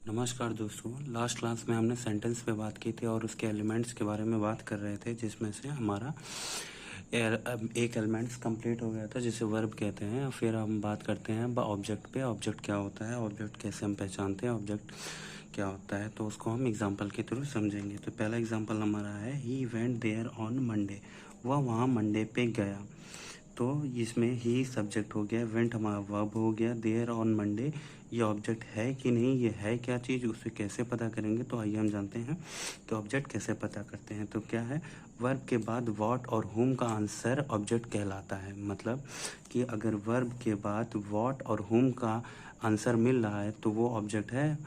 नमस्कार दोस्तों। Last class में हमने सेंटेंस पे बात की थी और उसके एलिमेंट्स के बारे में बात कर रहे थे, जिसमें से हमारा एक एलिमेंट्स कंप्लीट हो गया था जिसे वर्ब कहते हैं। फिर हम बात करते हैं ऑब्जेक्ट पे। ऑब्जेक्ट क्या होता है, ऑब्जेक्ट कैसे हम पहचानते हैं, ऑब्जेक्ट क्या होता है, तो उसको हम एग्जांपल के थ्रू समझेंगे। तो पहला एग्जांपल हमारा है he went there on Monday. वह वहाँ मंडे पे गया। तो इसमें ही सब्जेक्ट हो गया, वेंट हमारा वर्ब हो गया, देयर ऑन मंडे ये ऑब्जेक्ट है कि नहीं, ये है क्या चीज़, उसे कैसे पता करेंगे। तो आइए हम जानते हैं कि ऑब्जेक्ट कैसे पता करते हैं। तो क्या है, वर्ब के बाद व्हाट और हुम का आंसर ऑब्जेक्ट कहलाता है। मतलब कि अगर वर्ब के बाद व्हाट और हुम का आंसर मिल रहा है तो वो ऑब्जेक्ट है,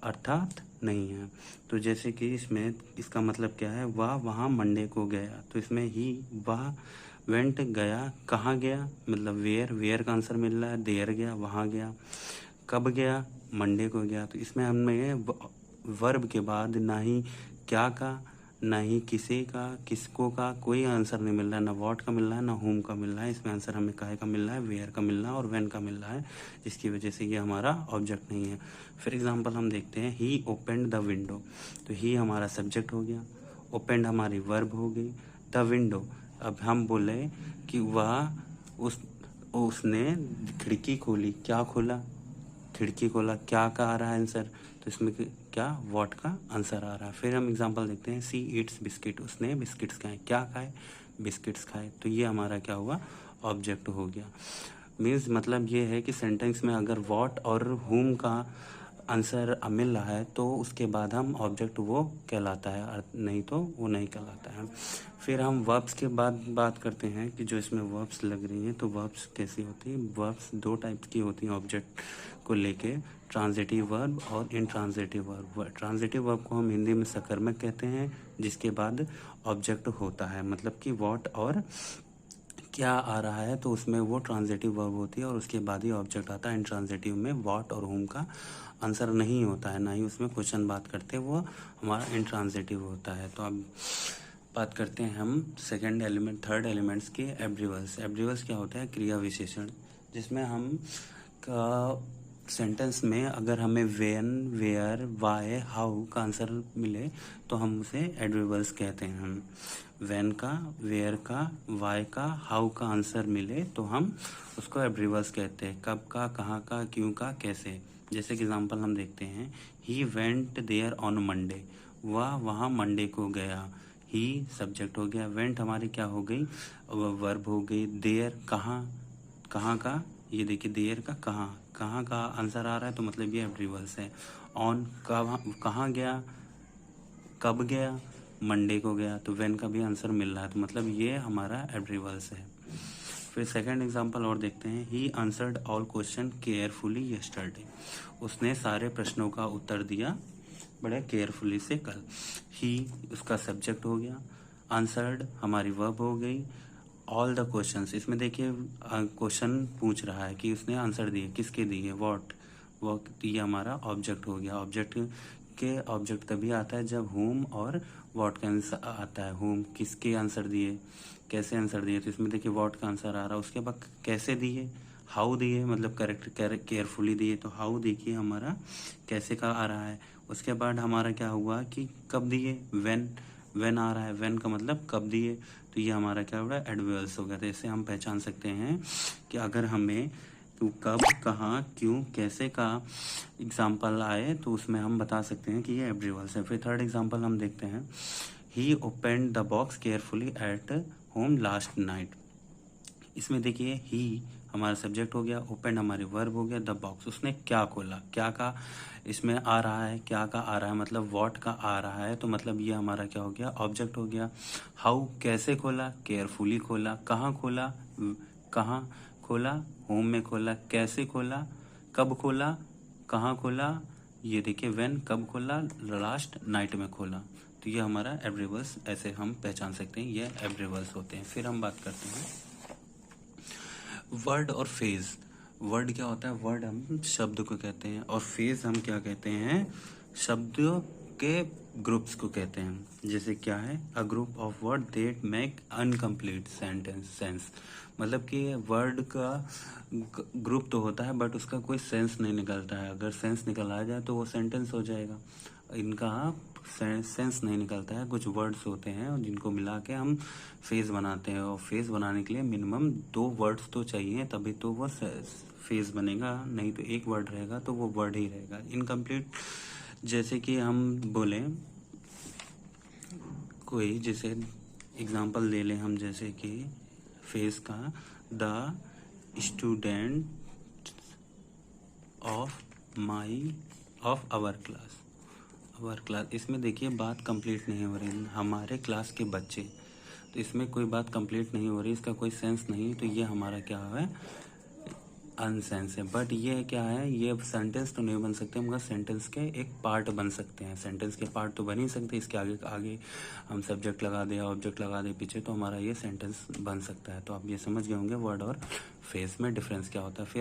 अर्थात नहीं है। तो जैसे कि इसमें इसका मतलब क्या है, वह वहाँ मंडे को गया। तो इसमें ही वह वेंट गया, कहाँ गया, मतलब वेयर, वेयर का आंसर मिल रहा है, देयर गया, वहाँ गया। कब गया, मंडे को गया। तो इसमें हमें वर्ब के बाद ना ही क्या का, ना ही किसी का, किसको का कोई आंसर नहीं मिल रहा है। ना व्हाट का मिल रहा है, ना होम का मिल रहा है। इसमें आंसर हमें काहे का मिल रहा है, वेयर का मिल रहा है और व्हेन का मिल रहा है, जिसकी वजह से ये हमारा ऑब्जेक्ट नहीं है। फिर एग्जांपल हम देखते हैं, ही ओपेंड द विंडो। तो ही हमारा सब्जेक्ट हो गया, ओपेंड हमारी वर्ब हो गई, द विंडो। अब हम बोले कि वह उसने खिड़की खोली। क्या खोला, खिड़की खोला। क्या का आ रहा है आंसर, तो इसमें क्या, व्हाट का आंसर आ रहा है। फिर हम एग्जांपल देखते हैं, सी ईट्स बिस्किट। उसने बिस्किट्स खाए। क्या खाए, बिस्किट्स खाए। तो ये हमारा क्या हुआ, ऑब्जेक्ट हो गया। मीन्स मतलब ये है कि सेंटेंस में अगर व्हाट और हुम का आंसर मिल रहा है तो उसके बाद हम ऑब्जेक्ट वो कहलाता है, नहीं तो वो नहीं कहलाता है। फिर हम वर्ब्स के बाद बात करते हैं कि जो इसमें वर्ब्स लग रही हैं तो वर्ब्स कैसी होती है। वर्ब्स दो टाइप की होती हैं ऑब्जेक्ट को लेके, ट्रांजिटिव वर्ब और इनट्रांजिटिव वर्ब। ट्रांजिटिव वर्ब को हम हिंदी में सकर्मक कहते हैं, जिसके बाद ऑब्जेक्ट होता है। मतलब कि व्हाट और क्या आ रहा है तो उसमें वो ट्रांजिटिव वर्ब होती है और उसके बाद ही ऑब्जेक्ट आता है। इनट्रांजिटिव में व्हाट और होम का आंसर नहीं होता है, ना ही उसमें क्वेश्चन बात करते, वो हमारा इनट्रांजिटिव होता है। तो अब बात करते हैं हम सेकंड एलिमेंट, थर्ड एलिमेंट्स के, एब्रीवर्स। एब्रीवर्स क्या होता है, क्रिया विशेषण, जिसमें हम का सेंटेंस में अगर हमें वेन, वेयर, वाई, हाउ का आंसर मिले तो हम उसे एडवर्ब्स कहते हैं। हम वेन का, वेयर का, वाई का, हाउ का आंसर मिले तो हम उसको एडवर्ब्स कहते हैं। कब का, कहाँ का, क्यों का, कैसे। जैसे कि एग्जांपल हम देखते हैं, he went there on Monday. वह वहाँ मंडे को गया। ही सब्जेक्ट हो गया, वेंट हमारी क्या हो गई, वर्ब हो गई, देयर कहाँ, कहाँ का, ये देखिए देयर का कहाँ, कहाँ का आंसर आ रहा है तो मतलब ये एब्रीवर्स है। ऑन कहाँ गया, कब गया, मंडे को गया। तो व्हेन का भी आंसर मिल रहा है तो मतलब ये हमारा एब्रीवर्स है। फिर सेकंड एग्जांपल और देखते हैं, he answered all question carefully yesterday. उसने सारे प्रश्नों का उत्तर दिया बड़े केयरफुली से कल। ही उसका सब्जेक्ट हो गया, आंसर्ड हमारी वर्ब हो गई, ऑल द क्वेश्चंस। इसमें देखिए क्वेश्चन पूछ रहा है कि उसने आंसर दिए, किसके दिए, व्हाट, वो ये हमारा ऑब्जेक्ट हो गया। ऑब्जेक्ट तभी आता है जब होम और व्हाट का आंसर आता है। होम किसके आंसर दिए, कैसे आंसर दिए, तो इसमें देखिए व्हाट का आंसर आ रहा है। उसके बाद कैसे दिए, हाउ दिए, मतलब करेक्ट केयरफुली दिए, तो हाउ देखिए हमारा कैसे का आ रहा है। उसके बाद हमारा क्या हुआ कि कब दिए, व्हेन आ रहा है, व्हेन का मतलब कब दिए, तो ये हमारा क्या हो रहा है, एडवर्ब्स हो गया। तो इससे हम पहचान सकते हैं कि अगर हमें तो कब, कहाँ, क्यों, कैसे का एग्जाम्पल आए तो उसमें हम बता सकते हैं कि ये एब्रीवर्स है। फिर थर्ड एग्जाम्पल हम देखते हैं, he opened the box carefully at home last night. इसमें देखिए ही हमारा सब्जेक्ट हो गया, ओपन हमारी वर्ब हो गया, द बॉक्स उसने क्या खोला, क्या का इसमें आ रहा है, क्या का आ रहा है, मतलब व्हाट का आ रहा है, तो मतलब ये हमारा क्या हो गया, ऑब्जेक्ट हो गया। हाउ कैसे खोला, केयरफुली खोला। कहाँ खोला, कहाँ खोला, होम में खोला। कैसे खोला, कब खोला, कहाँ खोला, ये देखिए व्हेन कब खोला, लास्ट नाइट में खोला। तो ये हमारा एब्रीवर्स, ऐसे हम पहचान सकते हैं ये एब्रीवर्स होते हैं। फिर हम बात करते हैं वर्ड और फेज। वर्ड क्या होता है, वर्ड हम शब्द को कहते हैं और फेज हम क्या कहते हैं, शब्द के ग्रुप्स को कहते हैं। जैसे क्या है, a group of word that make uncomplete sense, मतलब कि वर्ड का ग्रुप तो होता है बट उसका कोई सेंस नहीं निकलता है। अगर सेंस निकल आ जाए तो वो सेंटेंस हो जाएगा। इनका सेंस नहीं निकलता है। कुछ वर्ड्स होते हैं जिनको मिला के हम फेज बनाते हैं, और फेज बनाने के लिए मिनिमम 2 वर्ड्स तो चाहिए, तभी तो वो फेज बनेगा, नहीं तो एक वर्ड रहेगा तो वो वर्ड ही रहेगा इनकम्प्लीट। जैसे कि हम बोले कोई, जैसे एग्जांपल ले लें हम, जैसे कि फेज का, the student of our class. इसमें देखिए बात कंप्लीट नहीं हो रही, हमारे क्लास के बच्चे, तो इसमें कोई बात कंप्लीट नहीं हो रही, इसका कोई सेंस नहीं, तो ये हमारा क्या है, अनसेंस है। बट ये क्या है, ये सेंटेंस तो नहीं बन सकते मगर सेंटेंस के एक पार्ट बन सकते हैं। सेंटेंस के पार्ट तो बन ही सकते, इसके आगे आगे हम सब्जेक्ट लगा दे, ऑब्जेक्ट लगा दे पीछे, तो हमारा ये सेंटेंस बन सकता है। तो आप ये समझ गए होंगे वर्ड और फेस में डिफरेंस क्या होता है। फिर